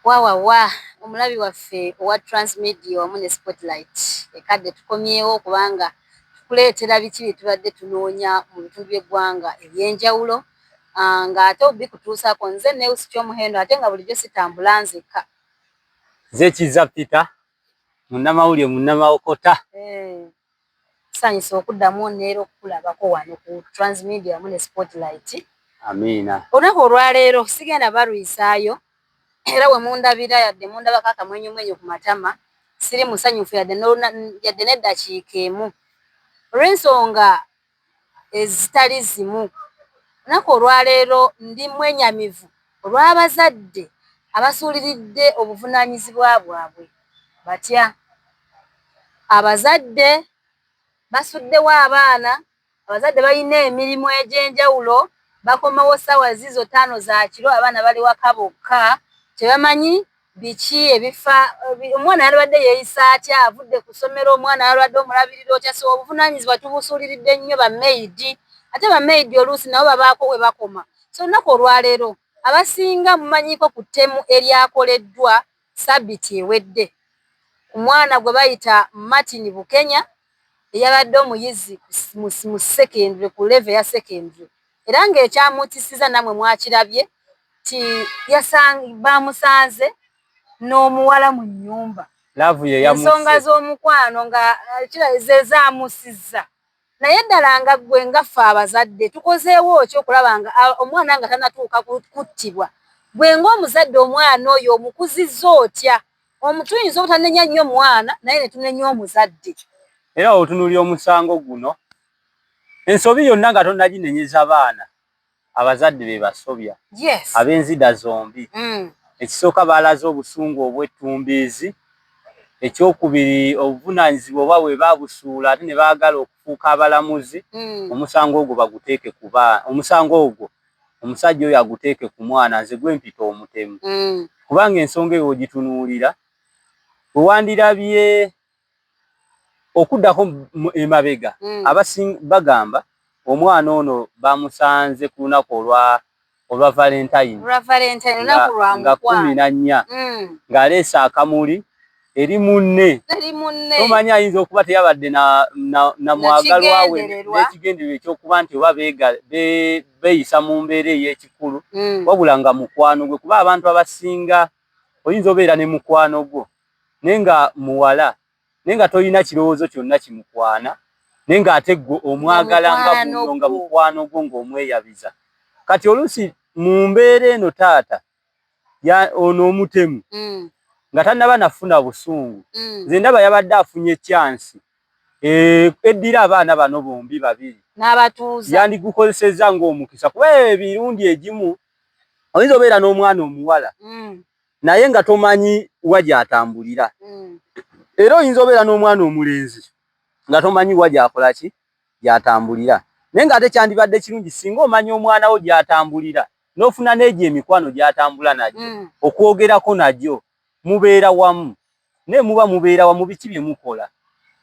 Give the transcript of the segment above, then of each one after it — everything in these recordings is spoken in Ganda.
Wa omulabi waffe owa Transmedia wamu ne Spotlight ekadde tukomyewo kubanga tukuleetera biki bye tubadde tunoonya mu bitundu by'eggwanga eby'enjawulo ng'ate obikutuusaako nze Neus Kyomuhendo ate nga bulijjo sitambula nzekka. Nze Kizza Peter munnamawulire munnamawokota. Tusanyusa okuddamu neera okukulabako wano ku Transmedia wamu ne Spotlight. Amiina. Olunaku olwaleero sigenda barwisaayo. Era we mundabira yadde mundabako akamwenyumwenyu ku matama siri musanyufu yadde n'eddakiika emu olw'ensonga ezitali zimu. Olunaku olwaleero ndi mwenyamivu olw'abazadde abasuuliridde obuvunaanyizibwa bwabwe batya. Abazadde basuddewo abaana, abazadde balina emirimu egy'enjawulo, bakomawo ssaawa zizo 5 za kiro abaana bali waka bokka. Tebamanyi biki ebifa omwana yalwadde yeeyisa atya avudde ku ssomero omwana yalwadde omulabirira otya so obuvunaanyizibwa tubusuuliridde nnyo bameyidi ate bameyidi oluusi nabo babaako we bakoma. So olunaku olwaleero abasinga mumanyiko ku ttemu eryakoleddwa Ssabbiiti ewedde ku mwana gwe bayita Martin Bukenya eyabadde omuyizi mu secondary ku level ya secondary era ng'ekyamutiisiza namwe mwakirabye ti bamusanze n'omuwala mu nnyumba. Ensonga z'omukwano nga ze zaamusizza. Naye ddala nga ggwe ngaffe abazadde tukozeewo ki okulaba nga omwana nga tannatuuka kuttibwa. Ggwe ng'omuzadde omwana oyo omukuzizza otya? Tuyinza obutanenya nnyo mwana naye ne tunenya omuzadde. Era otunuulira omusango guno ensobi yonna nga tonnaginenyeza baana abazadde be basobya. Yes. Ab'enzida zombi. Ekisooka baalaze obusungu obw'ettumbiizi. Ekyokubiri obuvunaanyizibwa oba bwe baabusuula ate ne baagala okufuuka abalamuzi. Omusango ogwo baguteeke ku baana. Omusango ogwo omusajja oyo aguteeke ku mwana nze gwe mpita omutemu. Kubanga ensonga eyo ogitunuulira bwe wandirabye okuddako emabega bagamba omwana ono bamusanze ku lunaku olwa Valentine nga 14 ng'aleese akamuli eri munne. Tomanyi ayinza okuba teyabadde na mwagalwa we n'ekigendererwa ekyokuba nti oba beeyisa mu mbeera ey'ekikulu wabula nga mukwano gwe kuba abantu abasinga oyinza obeera ne mukwano gwo naye nga muwala naye nga tolina kirowoozo kyonna kimukwana naye ng'ate gwe omwagala nga bunno nga mukwano gwo ng'omweyabiza. Kati oluusi mu mbeera eno taata ono omutemu nga tannaba nafuna busungu nze ndaba yabadde afunye chansi eddira abaana bano bombi babiri n'abatuuza yandigukozesezza ng'omukisa kuba ebirundi egimu oyinza obeera n'omwana omuwala naye nga tomanyi wa gy'atambulira era oyinza obeera n'omwana omulenzi nga tomanyi wa gy'akola ki gy'atambulira naye ng'ate kyandibadde kirungi singa omanya omwana wo gy'atambulira n'ofuna n'egyo emikwano gy'atambula nagyo okwogerako nagyo mubeera wamu naye muba mubeera wamu biki bye mukola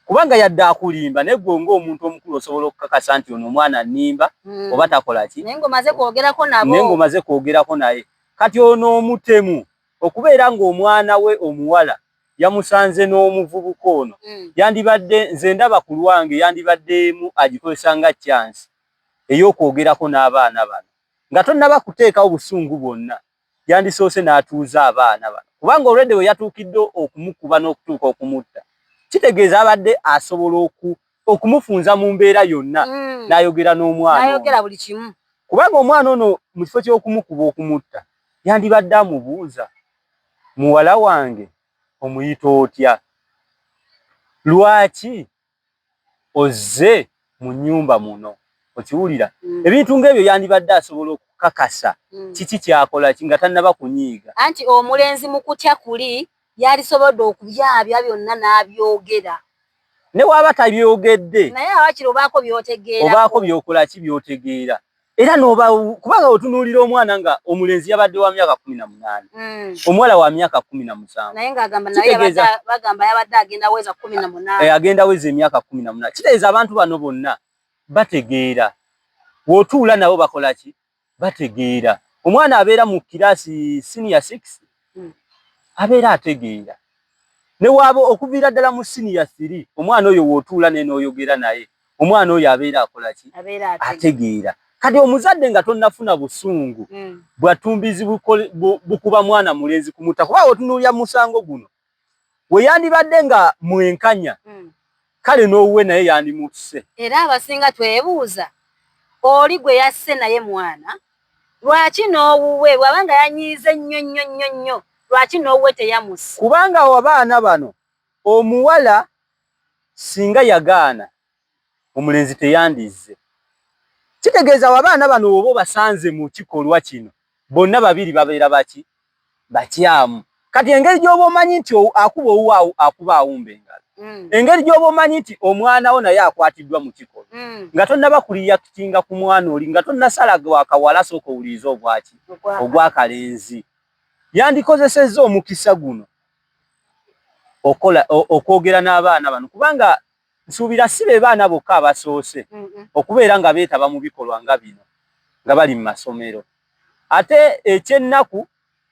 kubanga yadde akulimba naye gwe ng'omuntu omukulu osobola okukakasa nti ono omwana nnimba oba takola ki naye ng'omaze kwogerako nabo naye ng'omaze kwogerako naye. Kati ono omutemu okubeera ng'omwana we omuwala yamusanze n'omuvubuka ono yandibadde nze ndaba ku lwange yandibaddeemu agikozesa nga chansi ey'okwogerako n'abaana bano nga tonnaba kuteekawo busungu bwonna yandisoose n'atuuza abaana bano kubanga olwedde we yatuukidde okumukuba n'okutuuka okumutta kitegeeza abadde asobola okumufunza mu mbeera yonna n'ayogera n'omwana n'ayogera buli kimu kubanga omwana ono mu kifo ky'okumukuba okumutta yandibadde amubuuza muwala wange omuyita otya lwaki ozze mu nnyumba muno okiwulira ebintu ng'ebyo yandibadde asobola okukakasa kiki kyakola ki nga tannaba kunyiiga anti omulenzi mu kutya kuli yalisobodde okubyabya byonna n'abyogera ne waaba tabyogedde naye awakiri obaako by'otegeera obaako by'okola ki by'otegeera era kubanga otunuulira omwana nga omulenzi yabadde wa myaka 18 omuwala wa myaka 17 naye ng'agamba naye bagamba yabadde agenda weza 18 agenda weza emyaka 18 kitegeeza abantu bano bonna bategeera bw'otuula nabo bakola ki bategeera omwana abeera mu kiraasi senior 6 abeera ategeera. Ne waba okuviira ddala mu senior 3 omwana oyo wootuula n'oyogera naye omwana oyo abeera akola ki? Ategeera. Kati omuzadde nga tonnafuna busungu bwatumbizi bukuba mwana mulenzi kumuta kuba otunuulya musango guno we yandibadde nga mwenkanya kale n'owuwe naye yandimutuse. Era abasinga twebuuza oli gwe yasse naye mwana lwaki n'owuwe bw'abanga yanyiize nnyo lwaki n'owuwe teyamusse? Kubanga abaana bano omuwala singa yagaana omulenzi teyandizze. Kitegeeza abaana bano obo basanze mu kikolwa kino bonna babiri babeera baki? Bakyamu. Kati engeri gy'oba omanyi nti akuba owuwe akuba awumba engalo. Engeri gy'oba omanyi nti omwana wo naye akwatiddwa mu kikolwa nga tonnaba kuliyakitinga ku mwana oli nga tonnasala wakawala sooka owuliriza obwaki ogwakalenzi. Yandikozesezza omukisa guno okwogera n'abaana bano kubanga nsuubira si be baana bokka abasoose okubeera nga beetaba mu bikolwa nga bino nga bali mu masomero. Ate ekyennaku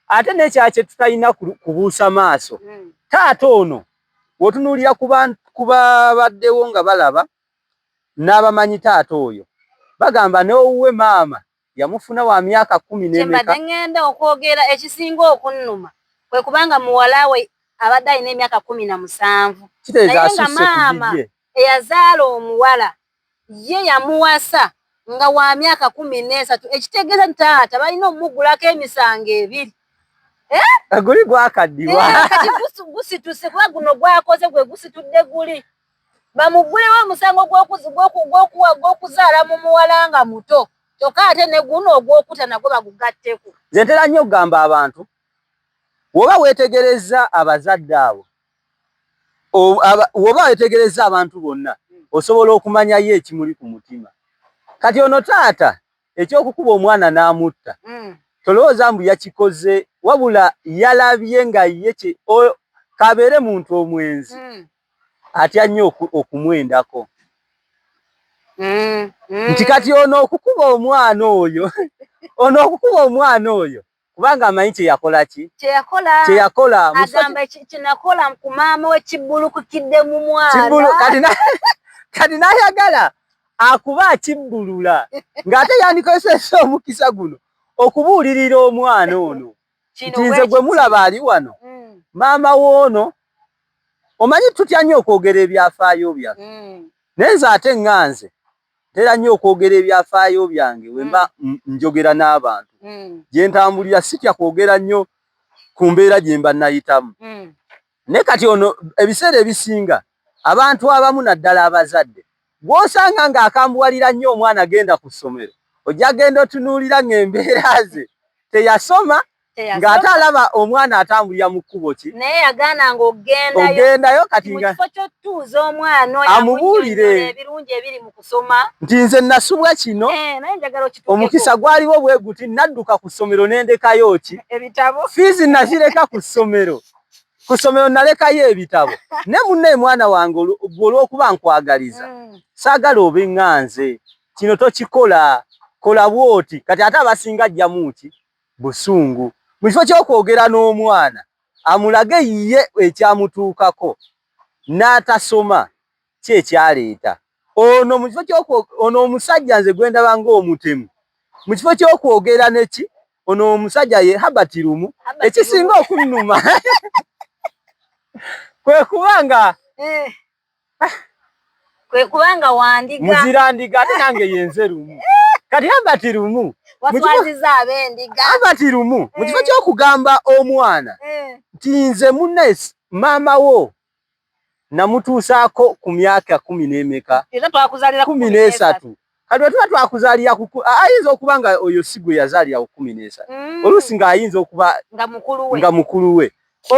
ate n'ekyala kye tutalina kubuusa maaso taata ono wotunuulira kuba baddewo nga balaba n'abamanyi taata oyo bagamba n'owuwe maama yamufuna wa myaka 10 n'emeka. Kyembadde ngenda okwogera ekisinga okunnuma kwe kubanga muwala we abadde alina emyaka 17. Kitegeeza asusse ku bibye. Eyazaala omuwala ye yamuwasa nga wa myaka 13 ekitegeeza nti taata balina omugulako emisango 2. Guli gwakaddiwa. Kati gusituse kuba guno gwakoze gwe gusitudde guli. Bamugulewo omusango gw'okuzaala mu muwala nga muto. Kyokka ate ne guno ogw'okuta nagwo bagugatteko. Nze ntera nnyo okugamba abantu woba weetegereza abazadde abo woba weetegereza abantu bonna osobola okumanyayo ekimuli ku mutima. Kati ono taata ekyokukuba omwana n'amutta tolowooza mbu yakikoze wabula yalabye nga ye kabeere muntu omwenzi atya nnyo okumwendako. Nti kati ono okukuba omwana oyo kubanga amanyi kyeyakola ki? Kyeyakola. Agamba kyenakola ku maama we kibbulukukidde mu mwana. Kati n'ayagala akuba akibbulula ng'ate yandikozesa omukisa guno okubuulirira omwana ono nti nze gwe mulaba ali wano maama woono. Omanyi tutya nnyo okwogera ebyafaayo byange naye nze ate nganze ntera nnyo okwogera ebyafaayo byange we mba njogera n'abantu gye ntambulira sitya kwogera nnyo ku mbeera gye mba nayitamu. Naye kati ono ebiseera ebisinga abantu abamu naddala abazadde gw'osanga ng'akambuwalira nnyo omwana agenda ku ssomero ojja genda otunuulira ng'embeera ze teyasoma ng'ate alaba omwana atambulira mu kkubo ki? Naye yagaananga ogendayo kati nga kifo ky'otuuza omwana amubuulire ebirungi ebiri mu kusoma nti nze nasubwa kino omukisa gwaliwo bwe guti nadduka ku ssomero n'endekayo ki? Ebitabo. Fiizi nazireka ku ssomero nalekayo ebitabo. Ne munne mwana wange olw'okuba nkwagaliza saagala obe ŋŋanze kino tokikola kola bwoti. Kati ate abasinga ajjamu ki? Busungu. Mu kifo ky'okwogera n'omwana amulage ye ekyamutuukako n'atasoma ki ekyaleeta ono mu kifo ono omusajja nze gwe ndaba ng'omutemu mu kifo ky'okwogera neki ono omusajja ye habatirumu ekisinga okunnuma kwe kubanga wandiga muzirandiga ate nange yenze lumu kati habatirumu watwaziza abendiga habatirumu mu kifo ky'okugamba omwana nti nze munne maama wo namutuusaako ku myaka 10 n'emeka 13 kati bwe tuba twakuzaalira ayinza okuba nga oyo si gwe yazaalira ku 13 oluusi ng'ayinza okuba nga mukulu we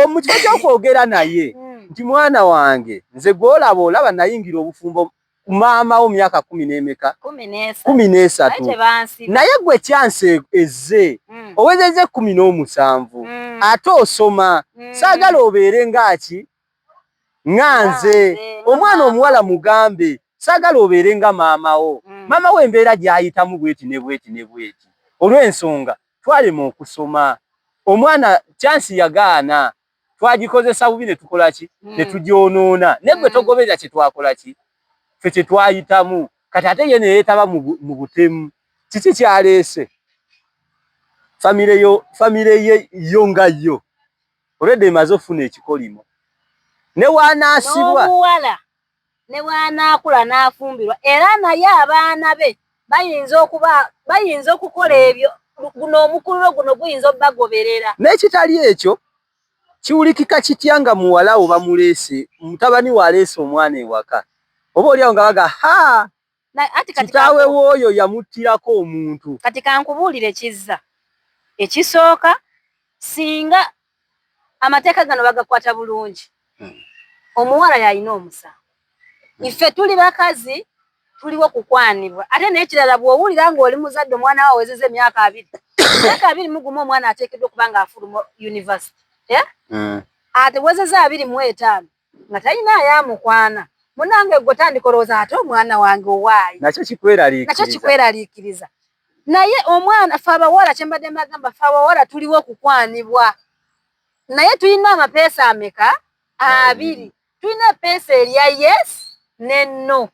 mu kifo ky'okwogera naye nti mwana wange nze gw'olaba nayingira obufumbo ku maama wo myaka 10 n'emeka 13 naye gwe kyansi ezze owezezze 17 ate osoma saagala obeere ngaki ŋŋanze omwana omuwala mugambe saagala obeere nga maama wo. Maama we embeera gy'ayitamu bweti ne bweti ne bweti. Olw'ensonga twalema okusoma omwana kyansi yagaana twagikozesa bubi ne tukola ki ne tugyonoona ne gwe togoberera kye twakola ki ffe kye twayitamu kati ate ye ne yeetaba mu butemu kiki kyaleese famire ye yo nga yo olwedde emaze ofuna ekikolimo ne waanaasibwa n'omuwala ne bw'anaakula n'afumbirwa era naye abaana be bayinza okukola ebyo guno omukululo guno guyinza obbagoberera n'ekitali ekyo kiwulikika kitya nga muwala wo bamuleese mutabani waleese omwana ewaka oba oliawo nga baga kitaawe w'oyo yamuttirako omuntu kati kankubuulire kizza ekisooka singa amateeka gano bagakwata bulungi omuwala yalina omusango iffe tuli bakazi tuliwo kukwanibwa ate n'ekirala bw'owulira ng'oli muzadde omwana wa wezeza emyaka 21 omwana ateekeddwa okuba ng'afuluma university ate wezeza 25 nga talina ayamukwana munange gwe tandika olowooza ate omwana wange owaayi nakyo kikweraliikiriza naye omwana ffe abawala kye mbadde mbagamba ffe abawala tuliwo kukwanibwa naye tulina amapeesa ameka 2 tulina epeesa erya yes ne no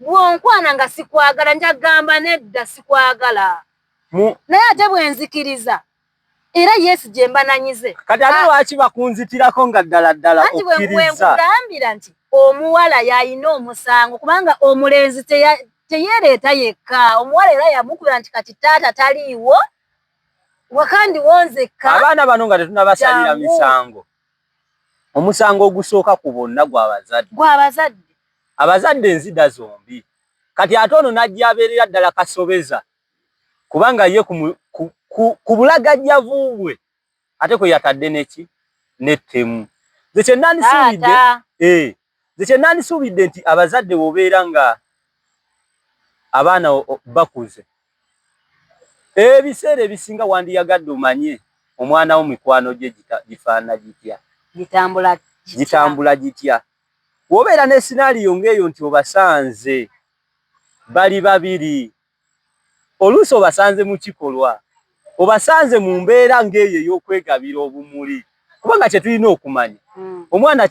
bwonkwana nga sikwagala njagamba nedda sikwagala naye ate bwenzikiriza era yes gye mbananyize kati ate lwaki bakunzitirako nga ddala okkiriza nkugambira nti omuwala yalina omusango kubanga omulenzi teyereeta yekka omuwala era yamukubira nti kati taata taliiwo wakandi wonzekka abaana bano nga tetunabasalira misango omusango ogusooka ku bonna gw'abazadde abazadde enzida zombi kati ate ono najja abeerera ddala kasobeza kubanga ye ku bulagajjavu bwe ate kwe yatadde neki n'ettemu nze kye nandisuubidde nti abazadde bw'obeera nga abaana bakuze ebiseera ebisinga wandiyagadde omanye omwana wo mikwano gye gifaana gitya gitambula gitya wobeera ne sinaaliyo ng'eyo nti obasanze bali babiri oluusi obasanze mu kikolwa obasanze mu mbeera ng'eyo ey'okwegabira obumuli kubanga kye tulina okumanya omwana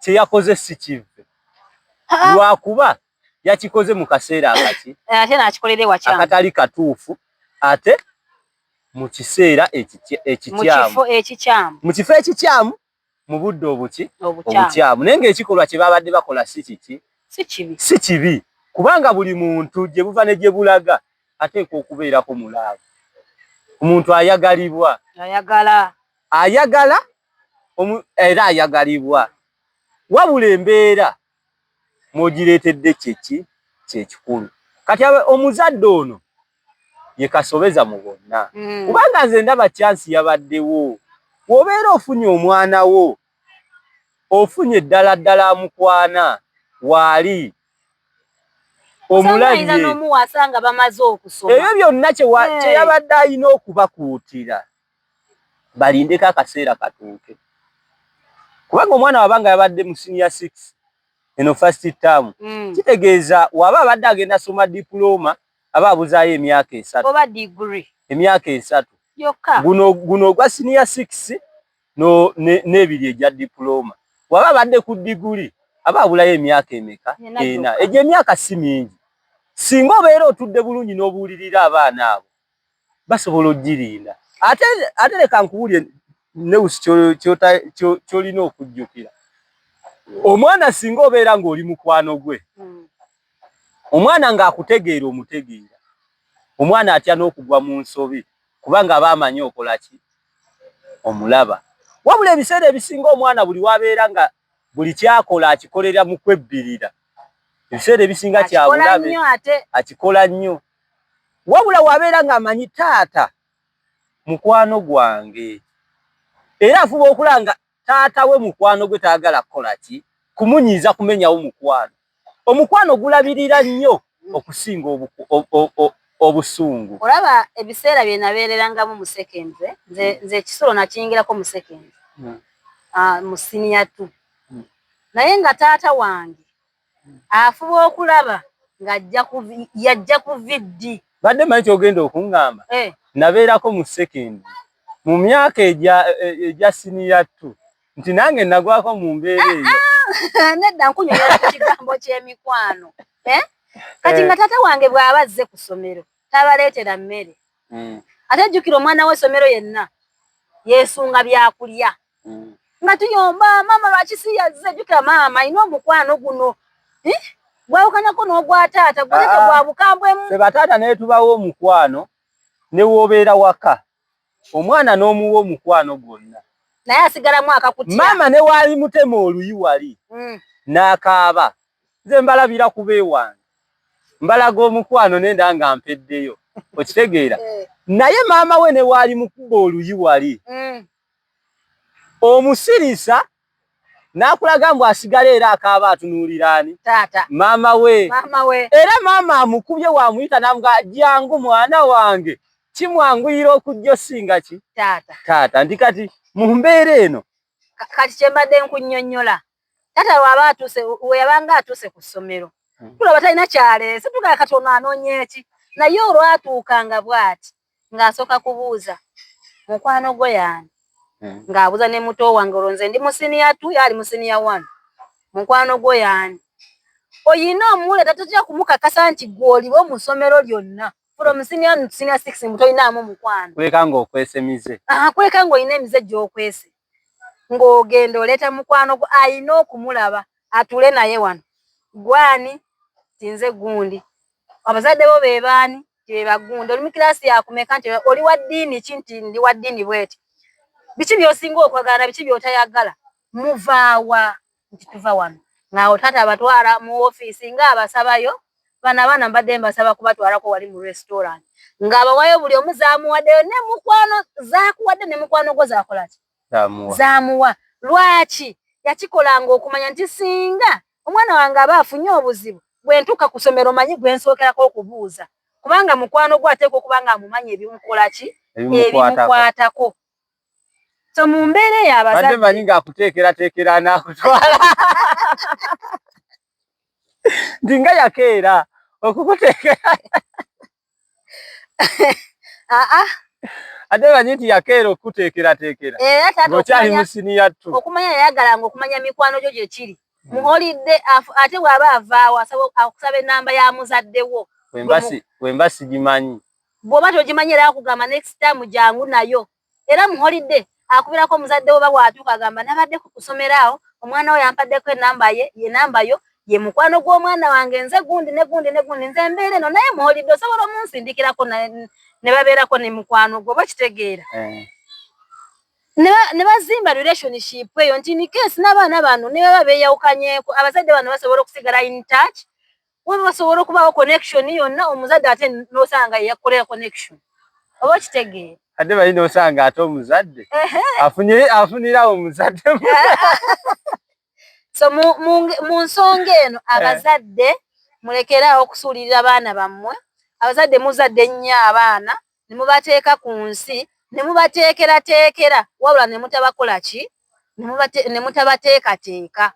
kye yakoze si kive lwakuba yakikoze mu kaseera akatali katuufu ate mu kiseera ekikyamu mu kifo ekikyamu mu budde obukyamu naye ng'ekikolwa kye babadde bakola si kibi kubanga buli muntu gye buva ne gye bulaga ateekwa okubeerako mulaavu omuntu ayagalibwa ayagala era ayagalibwa wabula embeera mw'ogireetedde kyekikulu kati omuzadde ono ye kasobeza mu bonna kubanga nze ndaba chansi yabaddewo w'obeera ofunye omwana wo ofunye ddala amukwana waali omulabye ebyo byonna kye yabadde alina okubakuutira balindeko akaseera katuuke kubanga omwana wabanga yabadde mu senior 6 eno first term kitegeeza waba abadde agenda soma diploma aba abuzaayo emyaka 3 oba degree emyaka 3 yokka guno ogwa senior 6 n'ebiri egya diploma waba abadde ku diguli aba abulayo emyaka emeka ena egyo emyaka si mingi singa obeera otudde bulungi n'obuwulirira abaana abo basobola ogirinda ate leka nkubuulire Neusi ky'olina okujjukira omwana singa obeera ng'oli mukwano gwe omwana ng'akutegeera omutegeera omwana atya n'okugwa mu nsobi kubanga aba amanyi okola ki omulaba wabula ebiseera ebisinga omwana buli wabeera nga buli kyakola akikolera mu kwebbirira ebiseera ebisinga kyabulabe akikola nnyo wabula wabeera ng'amanyi taata mukwano gwange era afuba okulanga taata we mukwano gwe taagala kukola ki kumunyiiza kumenyawo omukwano gulabirira nnyo okusinga obusungu olaba ebiseera bye nabeererangamu mu sekenze nze ekisolo nakiyingirako mu sekenze mu siniya 2 naye nga taata wange afuba okulaba yajja ku viddi badde manyi kyogenda okuŋŋamba nabeerako mu sekendi mu myaka egya siniya 2 nti nange nagwako mu mbeera eyo. Nedda nkunyola ekigambo ky'emikwano. Kati nga tata wange bw'aba azze ku ssomero tabaleetera mmere. Ate jjukira omwana w'essomero yenna yeesunga byakulya. Nga tuyomba maama lwaki si yazze, jjukira maama alina omukwano guno. Gwawukanyako n'ogwa taata gwe gwa bukambwemu. Ffe bataata naye tubawo omukwano ne w'obeera waka. Omwana n'omuwa omukwano gwonna. Naye asigalamu akakutya. Maama ne waali mutema oluyi wali. N'akaaba. Nze mbalabira kuba ewange. Mbalaga omukwano nenda nga mpeddeyo. Okitegeera? Naye maama we ne waali mukuba oluyi wali. Omusirisa n'akulaga mbu asigala era akaaba atunuulira ani? Taata. Maama we. Maama we. Era maama amukubye wamuyita n'amuga jangu mwana wange. Kimwanguyira okujja osinga ki? Taata. Taata nti kati mu mbeera eno. Kati kye mbadde nkunnyonnyola. Taata bw'aba atuuse we yabanga atuuse ku ssomero. Tulaba talina kyaleese tugala katono anoonya eki. Naye olwatuukanga bw'ati ng'asooka kubuuza mukwano gwo y'ani? Ng'abuuza ne muto wange olwo nze ndi mu siniya 2 yali mu siniya 1. Mukwano gwo y'ani? Oyina omuleeta tojja kumukakasa nti gw'oliwo mu ssomero lyonna. From siniya 1 to siniya 6 mutoyinaamu mukwano. Kweka ng'okwese mize. Kweka ng'olina emize gy'okwese. Ng'ogenda oleeta mukwano gwo ayina okumulaba atule naye wano. Gwani? Tinze gundi. Abazadde bo be baani? Be bagundi. Oli mu kirasi yakumeka nti oli wa ddiini ki nti ndi wa ddiini bweti. Biki by'osinga okwagala, biki by'otayagala? Muvaawa nti tuva wano. Ng'awo taata abatwala mu ofiisi ng'abasabayo. Bana mbadde mbasaba kubatwalako wali mu restaurant. Ng'abawayo buli omu zaamuwaddeyo ne mukwano zaakuwadde ne mukwano gwo zaakola ki? Zaamuwa. Lwaki? Yakikolanga okumanya nti singa omwana wange aba afunye obuzibu bwe ntuuka ku ssomero manyi gwe nsookerako okubuuza. Kubanga mukwano gwe ateekwa okuba ng'amumanyi ebimukola ki? Ebimukwatako. So mu mbeera eyo abazadde. Badde manyi ng'akuteekerateekera n'akutwala. Ndi nga yakeera okukuteekera. Ate manyi nti yakeera okukuteekerateekera. Ng'okyali mu siniya 2. Okumanya yayagalanga okumanya mikwano gyo gye kiri. Muholidde ate bw'aba avaawo akusaba ennamba ya muzadde wo. Wemba sigimanyi. Bw'oba togimanyi era akugamba next time jangu nayo. Era muholidde akubirako omuzadde wo bw'atuuka agamba nabadde ku kusomera awo omwana we yampaddeko ennamba ye namba yo ye mukwano gw'omwana wange nze gundi ne gundi ne gundi nze mbeera eno naye muholidde osobola omunsindikirako ne babeerako ne mukwano gwe oba kitegeera. Ne bazimba relationship eyo nti in case n'abaana bano ne baba beeyawukanyeeko abazadde bano basobola okusigala in touch waba basobola okubaawo connection yonna omuzadde ate n'osanga ye yakolera connection oba kitegeera. Ate balina osanga ate omuzadde afunira omuzadde. So mu nsonga eno abazadde mulekeraawo okusuulirira abaana bammwe. Abazadde muzadde nnyo abaana ne mubateeka ku nsi ne mubateekerateekera wabula ne mutabakola ki? Ne mutabateekateeka.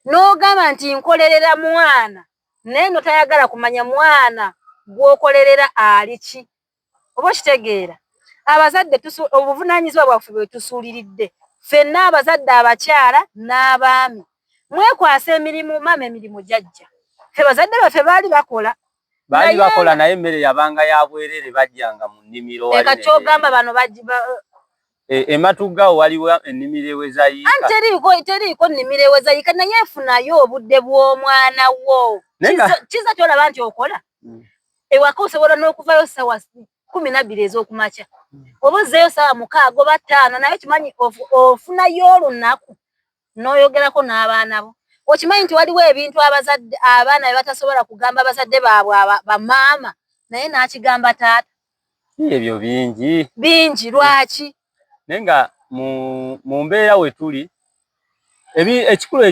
N'ogamba nti nkolerera mwana naye no tayagala kumanya mwana gw'okolerera ali ki? Oba kitegeera. Abazadde obuvunaanyizibwa bwaffe bwe tusuuliridde. Ffenna abazadde abakyala n'abaami. Mwekwasa emirimu maama emirimu jjajja. Ffe bazadde baffe baali bakola. Baali bakola naye emmere yabanga ya bwerere bajjanga mu nnimiro. Eka kyogamba bano Ematuggawo waliwo ennimiro eweza yiika. Teriiko nnimiro eweza yiika naye efunayo obudde bw'omwana wo. Kiza kyolaba nti okola. Ewaka osobola n'okuvayo ssaawa 12 ez'okumakya. Oba ozzeeyo ssaawa 6 oba 5 naye kimanyi ofunayo olunaku n'oyogerako n'abaana bo. Okimanyi nti waliwo ebintu abazadde abaana bye batasobola kugamba abazadde baabwe bamaama naye n'akigamba taata. Ebyo bingi. Lwaki? Naye nga mu mbeera we tuli ekikulu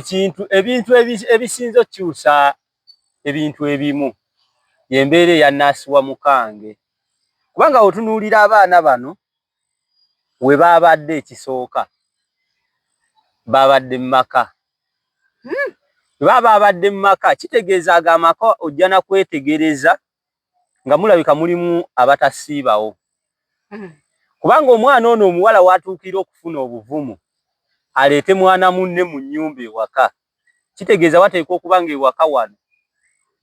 ebintu ebisinza okukyusa ebintu ebimu y'embeera eya nnaasiwa mukange. Kubanga otunuulira abaana bano we baabadde ekisooka baabadde mu maka. Baba baabadde mu maka kitegeeza amaka ojja na kwetegereza nga mulabika mulimu abatasiibawo. Kubanga omwana ono omuwala watuukira okufuna obuvumu alete mwana munne mu nnyumba ewaka. Kitegeeza wateekwa okuba nga ewaka wano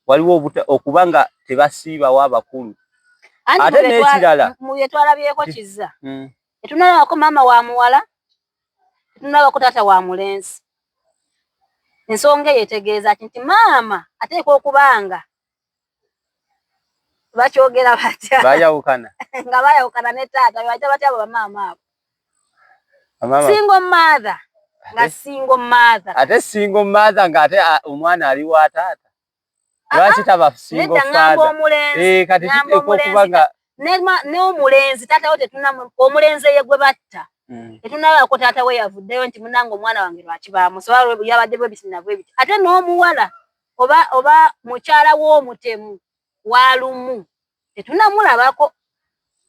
waliwo okuba nga tebasiibawo abakulu. Ate n'ekirala mu bye twalabyeko kizza tetunalabako maama wa muwala, tetunalabako taata wa mulenzi. Ensonga eyo etegeeza nti maama ateekwa okuba nga bakyogera batya bayawukana nga bayawukana ne taata bajja batya abo bamaama abo. Amama Single mother nga single mother. Ate single mother nga ate omwana ali wa taata. Lwaki taba single father? Kati kiteekwa okuba nga ne omulenzi taata we tetuna omulenzi ye gwe batta. Tetunalabako taata we yavuddeyo nti munange omwana wange lwakibaamu soba yabadde bwe bitina bwe biti. Ate n'omuwala oba mukyala w'omutemu walumu tetunamulabako.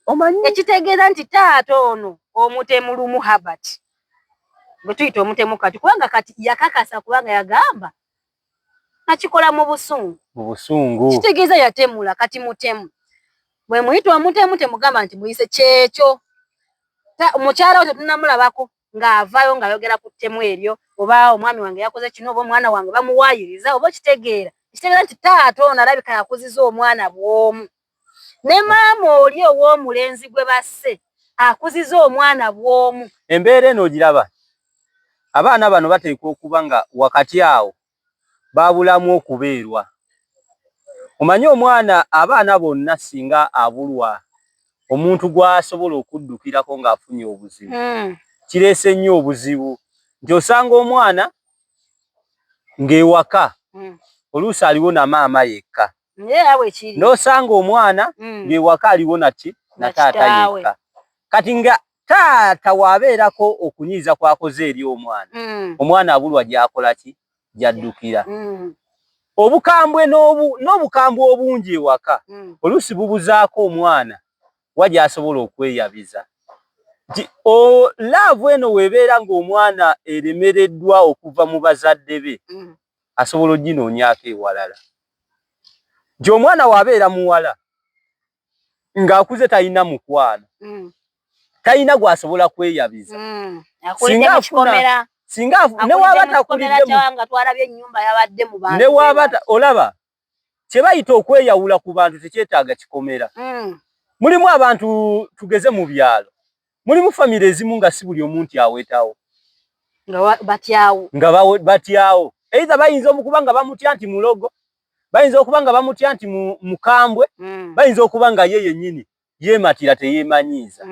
omanyi Ekitegeeza nti taata ono omutemu lumu Herbert bwe tuyita omutemu kati kubanga kati yakakasa kubanga yagamba nakikola mu busungu. Kitegeeza yatemula kati mutemu. Bwe muyita omutemu temugamba nti muyise kyekyo. Mukyala we tetunamulabako ng'avaayo ng'ayogera ku ttemu eryo oba omwami wange yakoze kino oba omwana wange bamuwaayiriza oba kitegeeza nti taata ono alabika yakuziza omwana bw'omu. Ne maama oli ow'omulenzi gwe basse akuziza omwana bw'omu. Embeera eno ogiraba. Abaana bano bateekwa okuba nga wakati awo babulamu okubeerwa. Omanyi omwana abaana bonna singa abulwa omuntu gw'asobola okuddukirako ng'afunye obuzibu. Kireese nnyo obuzibu. Nti osanga omwana ng'ewaka oluusi aliwo na maama yekka. N'osanga omwana ng'ewaka aliwo na taata yekka. Kati nga taata waabeerako okunyiiza kwakoze eri omwana. Omwana abulwa gy'akola ki? Gy'addukira. Obukambwe n'obukambwe obungi ewaka oluusi bubuzaako omwana wajja asobola okweyabiza. Laavu eno weebeera ng'omwana eremereddwa okuva mu bazadde be asobola oginoonyaako ewalala. Nti omwana waabeera muwala ng'akuze talina mukwano talina gw'asobola kweyabiza. Singa newaba olaba kye bayita okweyawula ku bantu tekyetaaga kikomera. Mulimu abantu tugeze mu byalo. Mulimu famire ezimu nga si buli omuntu awetawo. Nga batyawo. Either bayinza okuba nga bamutya nti mulogo, bayinza okuba nga bamutya nti mukambwe, bayinza okuba nga ye yennyini yeematira teyeemanyiiza.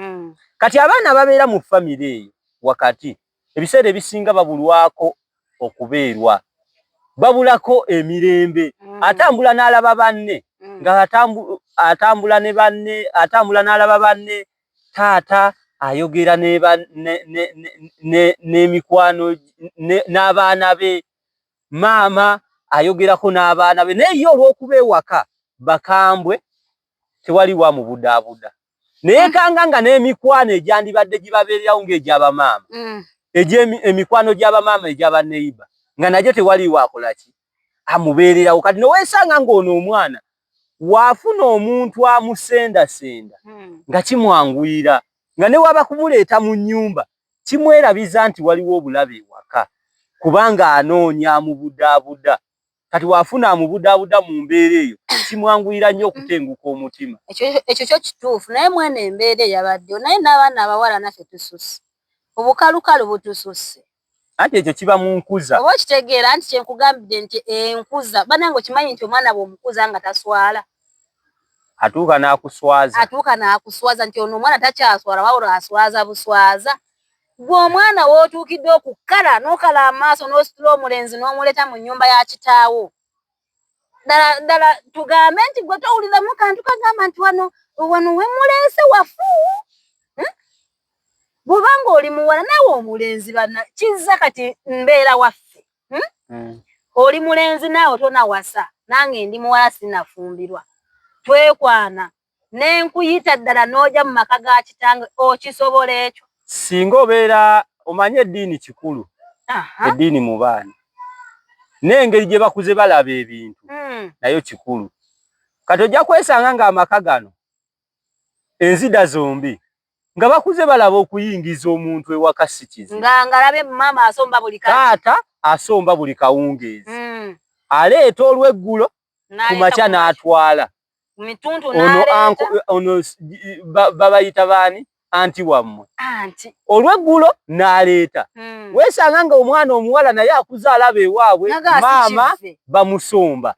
Kati abaana babeera mu famire eyo wakati ebiseera ebisinga babulwako okubeerwa. Babulako emirembe. Atambula n'alaba banne nga atambula ne banne, atambula n'alaba banne, taata ayogera n'emikwano n'abaana be, maama ayogerako n'abaana be. Naye ye olw'okuba ewaka bakambwe tewali wa mubudaabuda. Naye kanga nga n'emikwano egyandibadde gibabeererawo ng'egy'abamaama, emikwano gy'abamaama egy'abaneiba nga nagyo tewali waakola ki? Amubeererawo. Kati noweesanga ng'ono omwana waafuna omuntu amusendasenda nga kimwanguyira, nga ne waba kumuleeta mu nnyumba kimwerabiza nti waliwo obulabe ewaka kubanga anoonya amubudaabuda. Kati waafuna amubudaabuda mu mbeera eyo kimwanguyira nnyo okutenguka omutima. Ekyo kyo kituufu naye mwene embeera eyabaddeyo naye n'abaana abawala naffe tususse. Obukalukalu butususse. Anti ekyo kiba mu nkuza. Oba okitegeera nti kyenkugambidde nti enkuza bannange okimanyi nti omwana bw'omukuza nga taswala. Atuuka n'akuswaza nti ono omwana takyaswala wabula aswaza buswaza. Gwe omwana w'otuukidde okukkala n'okala amaaso n'ositula omulenzi n'omuleeta mu nnyumba ya kitaawo. Ddala tugambe nti gwe towuliramu kantu kagamba nti wano we muleese wafu. Bw'obanga oli muwala naawe omulenzi banna kizza kati mbeera waffe. Oli mulenzi naawe tonawasa nange ndi muwala sinafumbirwa. Twekwana n'enkuyita ddala n'ojja mu maka ga kitange okisobola ekyo. Singa obeera omanye eddiini kikulu. Eddiini mu baana. N'engeri gye bakuze balaba ebintu nayo kikulu. Kati ojja kwesanga ng'amaka gano enzida zombi nga bakuze balaba okuyingiza omuntu ewaka sikizi nga ngalabe mama asomba buli kati taata asomba buli kawungeezi aleeta olweggulo kumakya n'atwala mituntu ono babayita baani anti wammwe olweggulo n'aleeta weesanga nga omwana omuwala naye akuze alaba ewaabwe maama bamusomba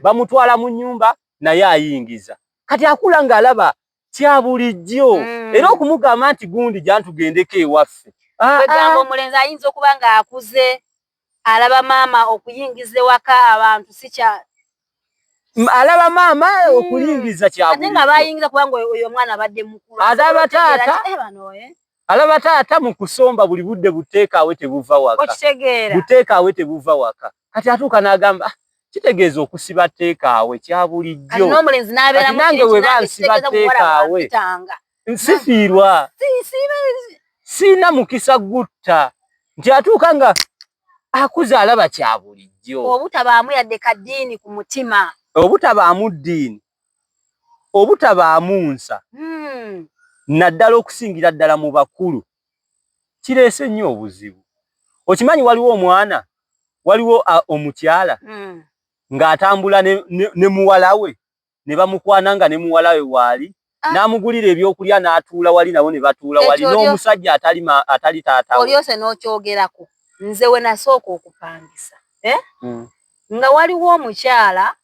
bamutwala mu nnyumba naye ayingiza kati akula ng'alaba kya bulijjo era okumugamba nti gundi jantugendeko ewaffe kwegamba omulenzi ayinza okuba nga akuze alaba maama okuyingiza ewaka abantu sikya alaba maama okuyingiza kya bulijjo ate nga bayingiza kubanga oyo omwana abadde mukulu alaba taata mu kusomba buli budde buteekaawe tebuva waka buteekaawe tebuva waka kati atuuka n'agamba kitegeeza okusiba teekaawe kya bulijjo nange we bansiba teekaawe nsifiirwa siina mukisa gutta nti atuuka nga akuze alaba kya bulijjo obutabaamu yadde kaddiini ku mutima obutabaamu ddiini obutabaamu nsa naddala okusingira ddala mu bakulu kireese nnyo obuzibu okimanyi waliwo omwana waliwo omukyala ng'atambula ne muwala we ne bamukwana nga ne muwala we waali n'amugulira ebyokulya n'atuula wali nabo ne batuula wali n'omusajja atali taata we olyose n'okyogerako nze we nasooka okupangisa nga waliwo omukyala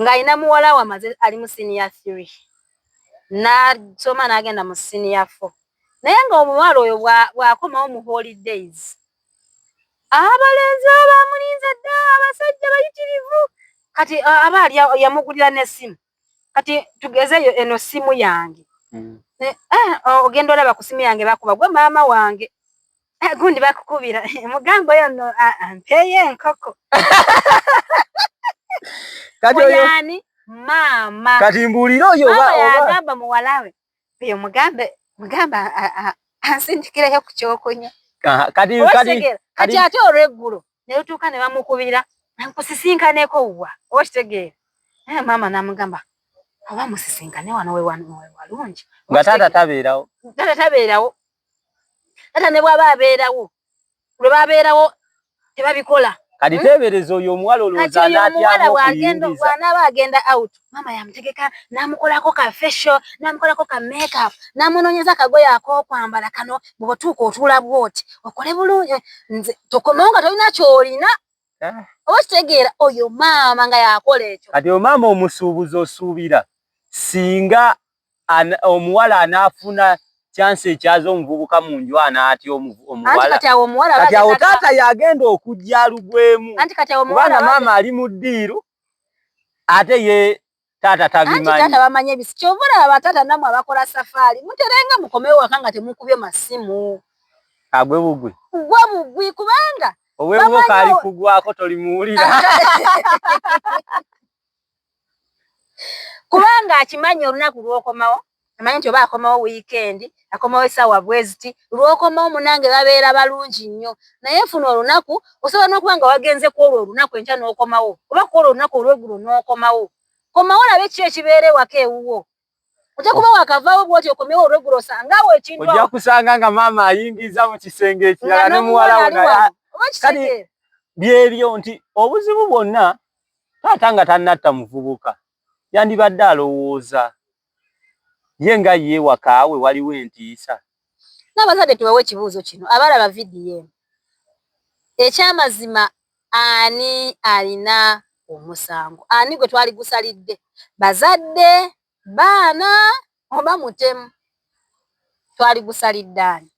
ng'alina muwala we amaze ali mu senior 3 n'asoma n'agenda mu senior 4 naye nga omuwala oyo bw'akomawo mu holidays abalenzi abamulinze dda abasajja bayitirivu kati aba yamugulira n'essimu kati tugezeyo eno simu yange ogenda olaba ku simu yange bakuba gwe maama wange gundi bakukubira mugambo oyo nno mpeeyo enkoko yani maama kati mbuulira oyo yagamba muwala we oyo mugambe ansindikireyo ku kyokunywa kati ate olweggulo ne lutuuka ne bamukubira nkusisinkaneko wa oba kitegeera maama n'amugamba oba musisinkane wano we walungi nga taata tabeerawo taata ne bw'aba abeerawo lwe babeerawo tebabikola kati teebereza oyo omuwala olowooza anaatyamu okuyingiza bw'anaaba agenda out maama yamutegeka n'amukolako ka facial n'amukolako ka makeup n'amunoonyeza akagoye ak'okwambala kano bw'otuuka otuula bw'oti okole bulungi nze tokomawo nga tolina ky'olina oba kitegeera oyo maama nga yakola ekyo kati omaama omusuubuzi osuubira singa omuwala anaafuna chance ekyaza omuvubuka mu nju anaatya omuwala kati awo taata yagenda okujja alugwemu kubanga maama ali mu ddiiru ate ye taata tabimanyi taata bamanyi ebisi kyovula abataata namwe abakola safaari muterenga mukomewo waka nga temukubye masimu agwe bugwi kubanga ow'ebuboka ali kugwako tolimuwulira kubanga akimanyi olunaku lw'okomawo amanyi nti oba akomawo weekend akomawo essaawa bweziti lw'okomawo munange babeera balungi nnyo naye funa olunaku osobola n'okuba nga wagenze ku olwo olunaku enkya n'okomawo oba ku olwo olunaku olw'eggulu n'okomawo komawo olabe ki ekibeera ewaka ewuwo ojja kuba wakavaawo bw'oti okomewo olw'eggulu osangaawo ekintu ojja kusanga nga maama ayingiza mu kisenge ekirala ne muwala we naye kati byebyo nti obuzibu bwonna taata nga tannatta muvubuka yandibadde alowooza ye nga ye wakaawe waliwo entiisa n'abazadde tubawe ekibuuzo kino abalaba vidiyo eno ekyamazima ani alina omusango ani gwe twali gusalidde bazadde baana oba mutemu twali gusalidde ani